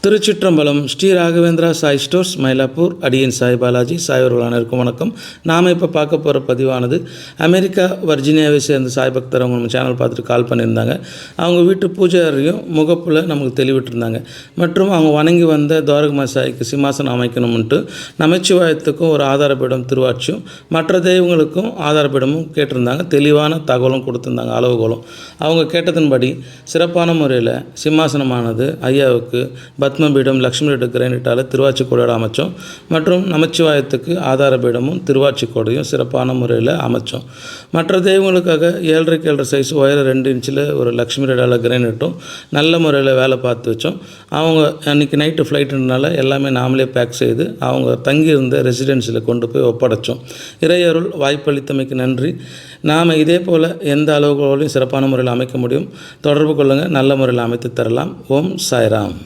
திருச்சிற்றம்பலம் Sri Raghavendra Sai stores Mylapore அடியன் சாய் பாலாஜி சாய்வர்கள் அனைவருக்கும் வணக்கம். நாம் இப்போ பார்க்க போகிற பதிவானது அமெரிக்கா வர்ஜீனியாவை சேர்ந்த சாய் பக்தர் அவங்க நம்ம சேனல் பார்த்துட்டு கால் பண்ணியிருந்தாங்க. அவங்க வீட்டு பூஜை அறையும் முகப்பில் நமக்கு தெளிவிட்டிருந்தாங்க. மற்றும் அவங்க வணங்கி வந்த துவாரகமா சாய்க்கு சிம்மாசனம் அமைக்கணும்ன்ட்டு நமச்சிவாயத்துக்கும் ஒரு ஆதாரபீடம் திருவாட்சியும் மற்ற தெய்வங்களுக்கும் ஆதாரபீடமும் கேட்டிருந்தாங்க. தெளிவான தகவலும் கொடுத்துருந்தாங்க, அளவுகோலும். அவங்க கேட்டதன்படி சிறப்பான முறையில் சிம்மாசனமானது ஐயாவுக்கு பத்மபீடம் லக்ஷ்மி கிரானைட்டால் திருவாச்சிக்கோடையோடு அமைச்சோம். மற்றும் நமச்சிவாயத்துக்கு ஆதாரபீடமும் திருவாச்சிக்கோடையும் சிறப்பான முறையில் அமைச்சோம். மற்ற தெய்வங்களுக்காக 7.5 சைஸ் உயரம் 2 இன்ச்சில் ஒரு லக்ஷ்மி ரெட்டால் கிரானைட்டும் நல்ல முறையில் வேலை பார்த்து வச்சோம். அவங்க அன்றைக்கி நைட்டு ஃப்ளைட்டுனால எல்லாமே நாமளே பேக் செய்து அவங்க தங்கியிருந்த ரெசிடென்சியில் கொண்டு போய் ஒப்படைச்சோம். இறையருள் வாய்ப்பளித்தமைக்கு நன்றி. நாம் இதே போல் எந்த அளவுகளையும் சிறப்பான முறையில் அமைக்க முடியும், தொடர்பு கொள்ளுங்கள். நல்ல முறையில் அமைத்து தரலாம். ஓம் சாய்ராம்.